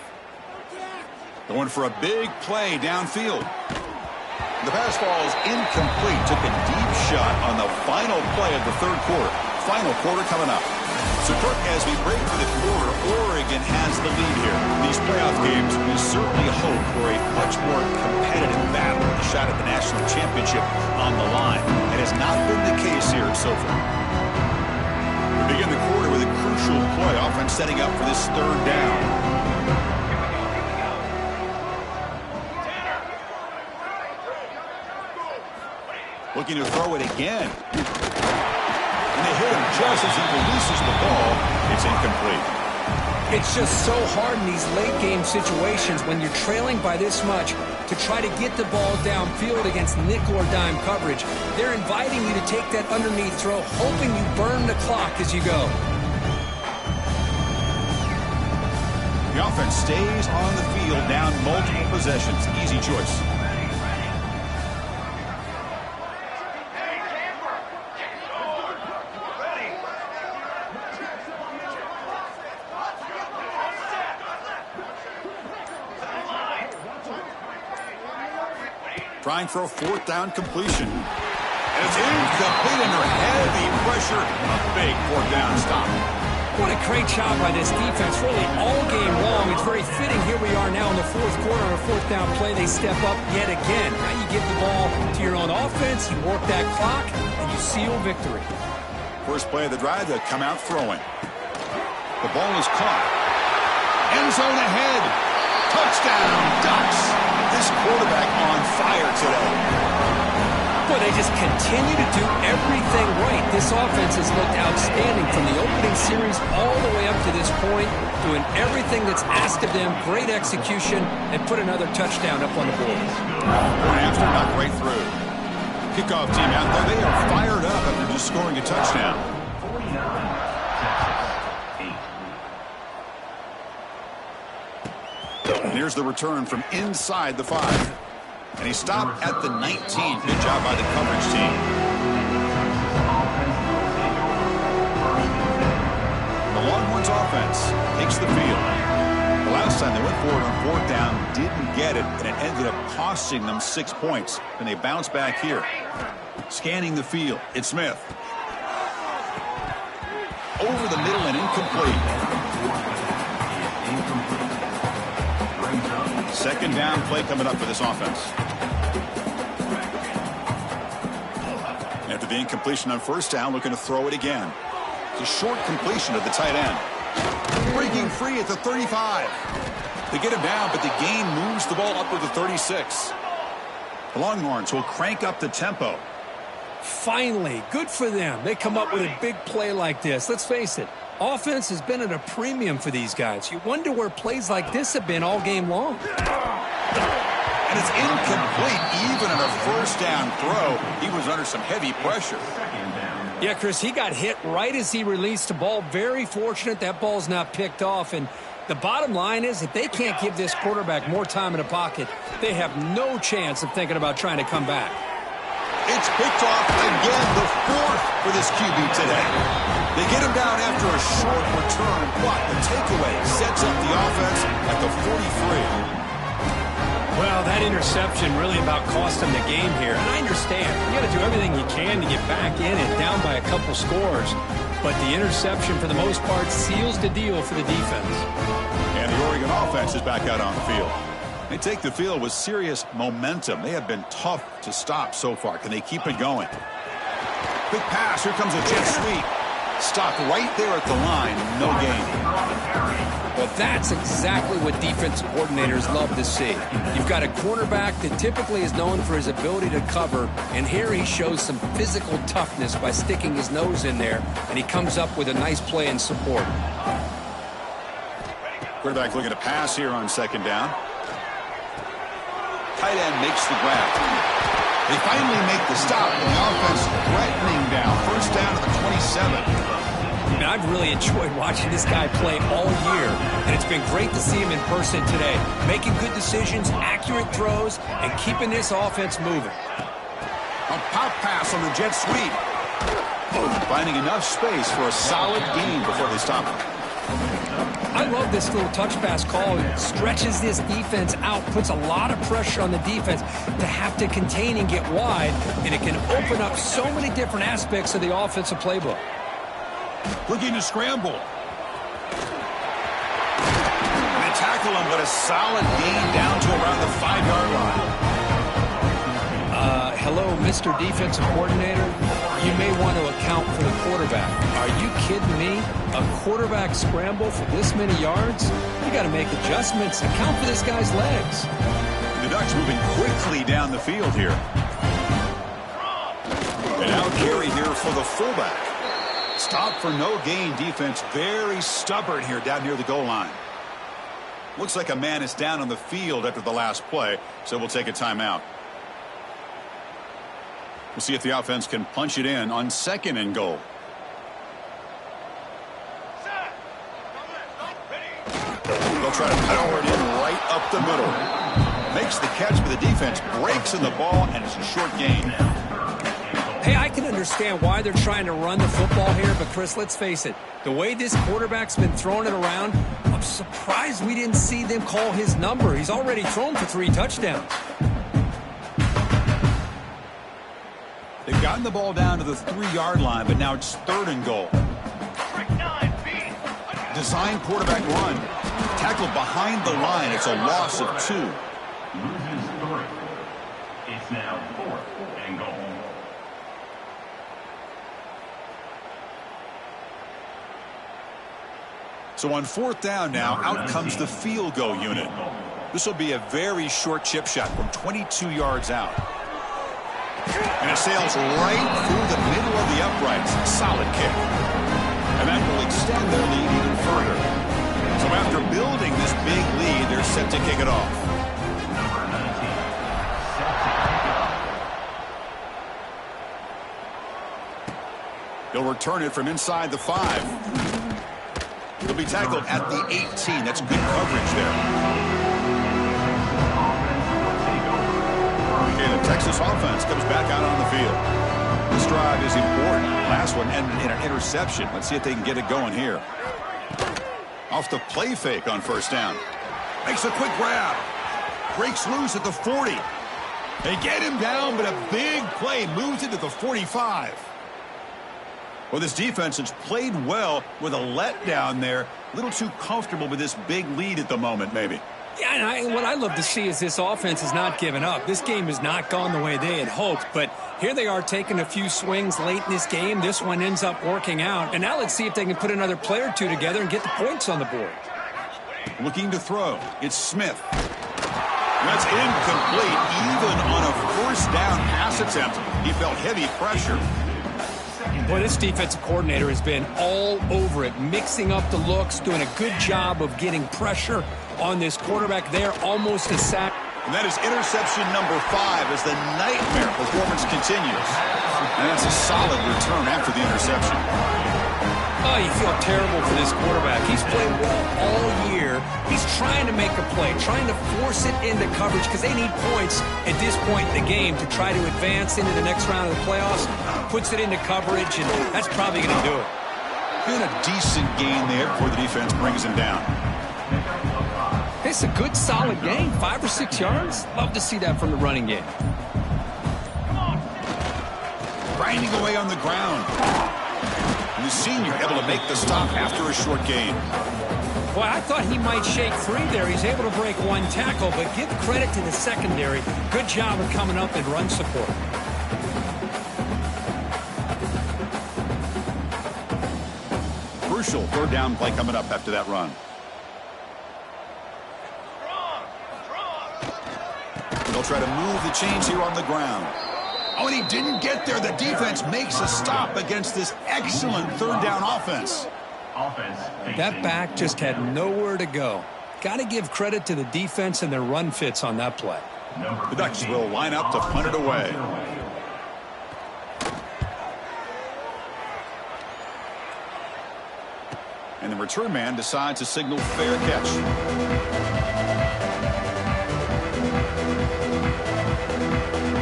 Going for a big play downfield. The pass ball is incomplete. Took a deep shot on the final play of the third quarter. Final quarter coming up. So, Kirk, as we break for the quarter, Oregon has the lead here. These playoff games, we certainly hope for a much more competitive battle. A shot at the national championship on the line. It has not been the case here so far. We begin the quarter with a crucial play. Offense setting up for this third down. Looking to throw it again. And they hit him just as he releases the ball. It's incomplete. It's just so hard in these late-game situations when you're trailing by this much to try to get the ball downfield against nickel or dime coverage. They're inviting you to take that underneath throw, hoping you burn the clock as you go. The offense stays on the field, down multiple possessions. Easy choice. Trying for a fourth down completion. And it's incomplete under heavy pressure. A big fourth down stop. What a great job by this defense, really all game long. It's very fitting. Here we are now in the fourth quarter on a fourth down play. They step up yet again. Now you give the ball to your own offense, you work that clock, and you seal victory. First play of the drive, they come out throwing. The ball is caught. End zone ahead. Touchdown, Ducks. This quarterback on fire today. Boy, they just continue to do everything right. This offense has looked outstanding from the opening series all the way up to this point, doing everything that's asked of them, great execution, and put another touchdown up on the board. Going after, knocked right through. Kickoff team out there, they are fired up after just scoring a touchdown. 49, Texas, 8. And here's the return from inside the 5. And he stopped at the 19. Good job by the coverage team. The Longhorns offense takes the field. The last time they went forward on fourth down, didn't get it, and it ended up costing them 6 points. And they bounce back here. Scanning the field, it's Smith. Over the middle and incomplete. Second down play coming up for this offense. After the incompletion on first down, looking to throw it again. It's a short completion of the tight end. Breaking free at the 35. They get him down, but the gain moves the ball up to the 36. The Longhorns will crank up the tempo. Finally, good for them. They come up with a big play like this. Let's face it, offense has been at a premium for these guys. You wonder where plays like this have been all game long. And it's incomplete even on a first down throw. He was under some heavy pressure. Yeah, Chris, he got hit right as he released the ball. Very fortunate that ball's not picked off. And the bottom line is if they can't give this quarterback more time in the pocket, they have no chance of thinking about trying to come back. It's picked off again, the fourth for this QB today. They get him down after a short return, but the takeaway sets up the offense at the 43. Well, that interception really about cost them the game here. And I understand. You got to do everything you can to get back in and down by a couple scores. But the interception, for the most part, seals the deal for the defense. And the Oregon offense is back out on the field. They take the field with serious momentum. They have been tough to stop so far. Can they keep it going? Quick pass. Here comes a jet sweep. Stopped right there at the line. No gain. Well, that's exactly what defensive coordinators love to see. You've got a quarterback that typically is known for his ability to cover, and here he shows some physical toughness by sticking his nose in there, and he comes up with a nice play in support. Quarterback looking to pass here on second down. Tight end makes the grab. They finally make the stop, and the offense threatening down. First down to the 27. And I've really enjoyed watching this guy play all year, and it's been great to see him in person today. Making good decisions, accurate throws, and keeping this offense moving. A pop pass on the jet sweep. Finding enough space for a solid gain before they stop him. I love this little touch pass call. It stretches this defense out, puts a lot of pressure on the defense to have to contain and get wide, and it can open up so many different aspects of the offensive playbook. Looking to scramble. They tackle him, but a solid gain down to around the 5-yard line. Hello, Mr. Defensive Coordinator. You may want to account for the quarterback. Are you kidding me? A quarterback scramble for this many yards? You got to make adjustments. Account for this guy's legs. The Ducks moving quickly down the field here. An out carry here for the fullback. Stop for no gain defense. Very stubborn here down near the goal line. Looks like a man is down on the field after the last play, so we'll take a timeout. We'll see if the offense can punch it in on 2nd and goal. They'll try to power it in right up the middle. Makes the catch, but the defense breaks in the ball, and it's a short gain. Hey, I can understand why they're trying to run the football here, but Chris, let's face it. The way this quarterback's been throwing it around, I'm surprised we didn't see them call his number. He's already thrown for 3 touchdowns. They've gotten the ball down to the 3-yard line, but now it's 3rd and goal. Design quarterback run. Tackled behind the line. It's a loss of 2. Loses 3. It's now 4th and goal. So on 4th down now, out comes the field goal unit. This will be a very short chip shot from 22 yards out. And it sails right through the middle of the uprights. Solid kick. And that will extend their lead even further. So after building this big lead, they're set to kick it off. Number 19, set to kick it off. He'll return it from inside the 5. He'll be tackled at the 18. That's good coverage there. Okay, the Texas offense comes back out on the field. This drive is important. Last one ended in an interception. Let's see if they can get it going here. Off the play fake on 1st down. Makes a quick grab. Breaks loose at the 40. They get him down, but a big play moves it to the 45. Well, this defense has played well with a letdown there. A little too comfortable with this big lead at the moment, maybe. Yeah, and what I love to see is this offense has not given up. This game has not gone the way they had hoped, but here they are taking a few swings late in this game. This one ends up working out, and now let's see if they can put another play or 2 together and get the points on the board. Looking to throw. It's Smith. That's incomplete. Even on a 1st down pass attempt, he felt heavy pressure. Boy, this defensive coordinator has been all over it, mixing up the looks, doing a good job of getting pressure on this quarterback there, almost a sack. And that is interception number 5 as the nightmare performance continues. And that's a solid return after the interception. Oh, you feel terrible for this quarterback. He's played well all year. He's trying to make a play, trying to force it into coverage because they need points at this point in the game to try to advance into the next round of the playoffs. Puts it into coverage, and that's probably going to do it. Been a decent gain there before the defense brings him down. It's a good, solid game. 5 or 6 yards. Love to see that from the running game. Grinding away on the ground. And the senior able to make the stop after a short gain. Boy, I thought he might shake 3 there. He's able to break 1 tackle, but give credit to the secondary. Good job of coming up and run support. Crucial 3rd down play coming up after that run. They'll try to move the chains here on the ground. Oh, and he didn't get there. The defense makes a stop against this excellent 3rd down offense. That back just had nowhere to go. Got to give credit to the defense and their run fits on that play. The Ducks will line up to punt it away. And the return man decides to signal fair catch.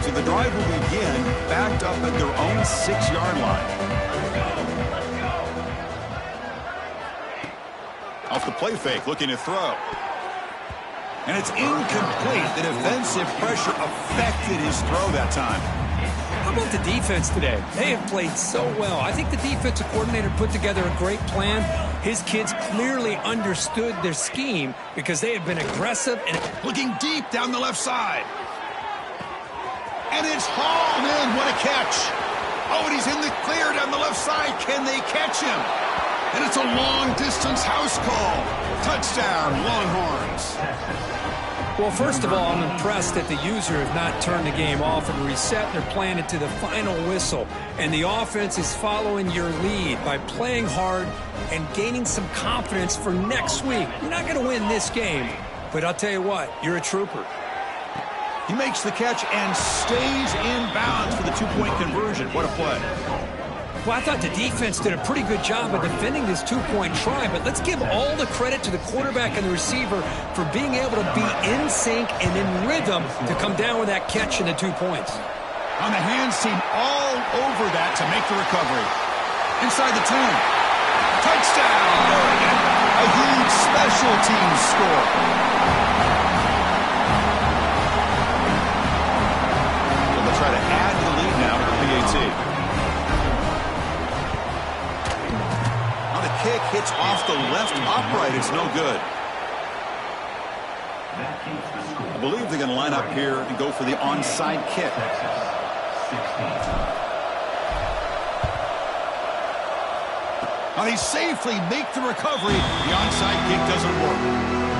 So the drive will begin backed up at their own 6-yard line. Off the play fake, looking to throw. And it's incomplete. The defensive pressure affected his throw that time. How about the defense today? They have played so well. I think the defensive coordinator put together a great plan. His kids clearly understood their scheme because they have been aggressive and looking deep down the left side. And it's hauled in. What a catch. Oh, and he's in the clear down the left side. Can they catch him? And it's a long-distance house call. Touchdown, Longhorns. Well, first of all, I'm impressed that the user have not turned the game off and reset. They're playing it to the final whistle. And the offense is following your lead by playing hard and gaining some confidence for next week. You're not going to win this game, but I'll tell you what, you're a trooper. He makes the catch and stays in bounds for the two-point conversion. What a play. Well, I thought the defense did a pretty good job of defending this two-point try, but let's give all the credit to the quarterback and the receiver for being able to be in sync and in rhythm to come down with that catch and the 2 points. On the hands team all over that to make the recovery. Inside the 10. Touchdown, Oregon. A huge special teams score. So they'll try to add to the lead now with the PAT. Kick hits off the left upright. It's no good. I believe they're going to line up here and go for the onside kick. Now they safely make the recovery. The onside kick doesn't work.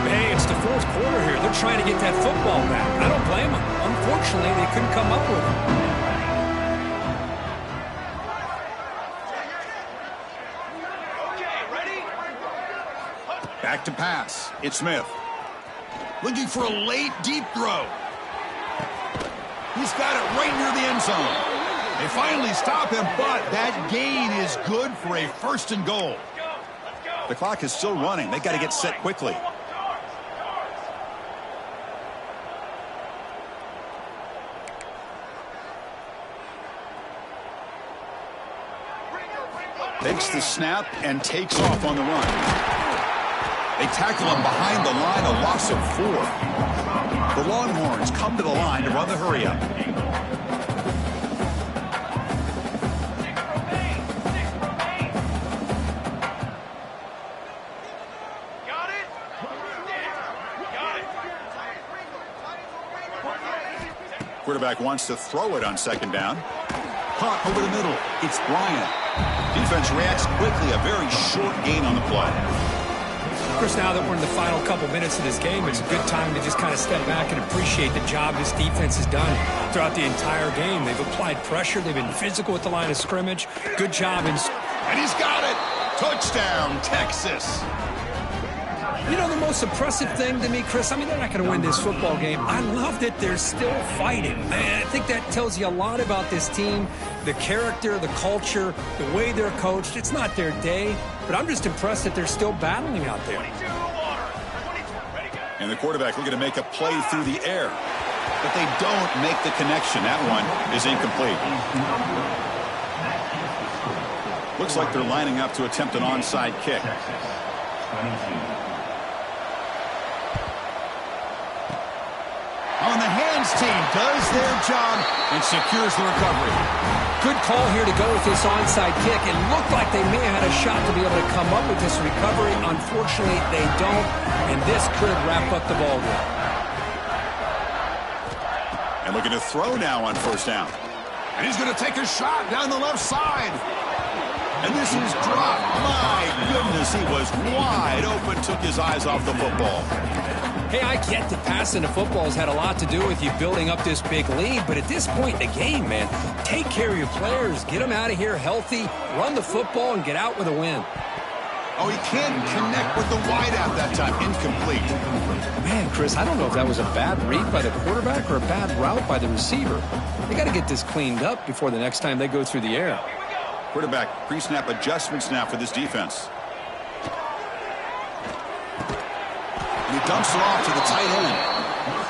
Hey, it's the fourth quarter here. They're trying to get that football back. I don't blame them. Unfortunately, they couldn't come up with it. Back to pass. It's Smith. Looking for a late, deep throw. He's got it right near the end zone. They finally stop him, but that gain is good for a 1st and goal. The clock is still running. They got to get set quickly. Takes the snap and takes off on the run. They tackle him behind the line, a loss of 4. The Longhorns come to the line to run the hurry-up. Got it? Got it. Quarterback wants to throw it on 2nd down. Caught over the middle. It's Bryant. Defense reacts quickly. A very short gain on the play. Chris, now that we're in the final couple minutes of this game, it's a good time to just kind of step back and appreciate the job this defense has done throughout the entire game. They've applied pressure. They've been physical at the line of scrimmage. Good job. And he's got it. Touchdown, Texas. You know, the most impressive thing to me, Chris, I mean, they're not going to win this football game. I love that they're still fighting. I think that tells you a lot about this team, the character, the culture, the way they're coached. It's not their day, but I'm just impressed that they're still battling out there. And the quarterback looking to make a play through the air, but they don't make the connection. That one is incomplete. Looks like they're lining up to attempt an onside kick. On the hands team does their job and secures the recovery. Good call here to go with this onside kick. It looked like they may have had a shot to be able to come up with this recovery. Unfortunately, they don't, and this could wrap up the ball game. And looking to throw now on 1st down. And he's going to take a shot down the left side. And this is dropped. My goodness, he was wide open, took his eyes off the football. Hey, I get that passing the football has had a lot to do with you building up this big lead, but at this point in the game, man, take care of your players. Get them out of here healthy, run the football, and get out with a win. Oh, he can't connect with the wideout that time. Incomplete. Man, Chris, I don't know if that was a bad read by the quarterback or a bad route by the receiver. They got to get this cleaned up before the next time they go through the air. Quarterback pre-snap adjustments now for this defense. And he dumps it off to the tight end.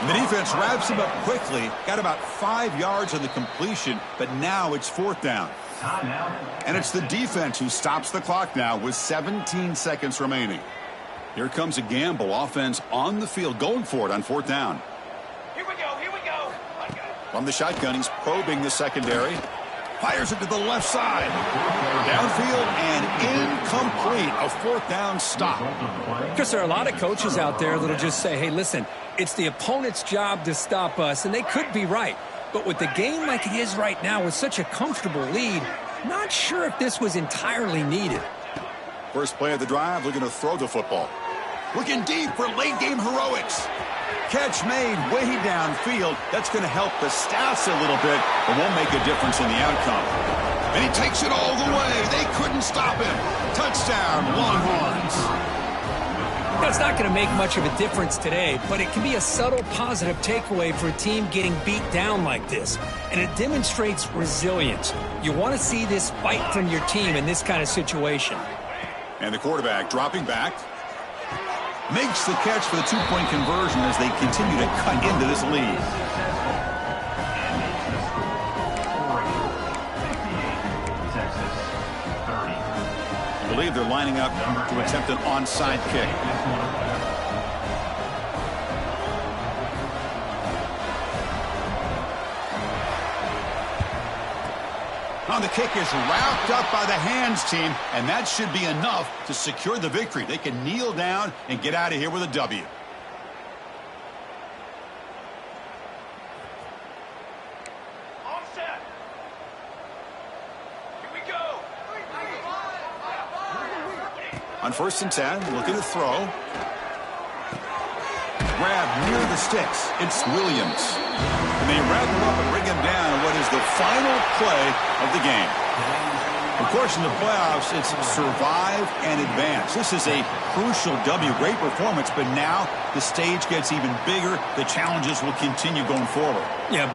And the defense wraps him up quickly. Got about 5 yards on the completion, but now it's 4th down. And it's the defense who stops the clock now with 17 seconds remaining. Here comes a gamble. Offense on the field, going for it on 4th down. Here we go, here we go. From the shotgun, he's probing the secondary. Fires it to the left side. Downfield and incomplete. A 4th down stop. Because there are a lot of coaches out there that'll just say, hey, listen, it's the opponent's job to stop us, and they could be right. But with the game like it is right now with such a comfortable lead, not sure if this was entirely needed. First play of the drive, looking to throw the football. Looking deep for late-game heroics. Catch made way downfield. That's going to help the stats a little bit, but won't make a difference in the outcome. And he takes it all the way. They couldn't stop him. Touchdown, Longhorns. That's not going to make much of a difference today, but it can be a subtle positive takeaway for a team getting beat down like this. And it demonstrates resilience. You want to see this fight from your team in this kind of situation. And the quarterback dropping back. Makes the catch for the two-point conversion as they continue to cut into this lead. I believe they're lining up to attempt an onside kick. Now the kick is wrapped up by the hands team, and that should be enough to secure the victory. They can kneel down and get out of here with a W. All set. Here we go. On 1st and 10, looking to throw. Grab near the sticks. It's Williams. And they wrap him up and bring him down in what is the final play of the game. Of course, in the playoffs, it's survive and advance. This is a crucial W. Great performance, but now the stage gets even bigger. The challenges will continue going forward. Yeah.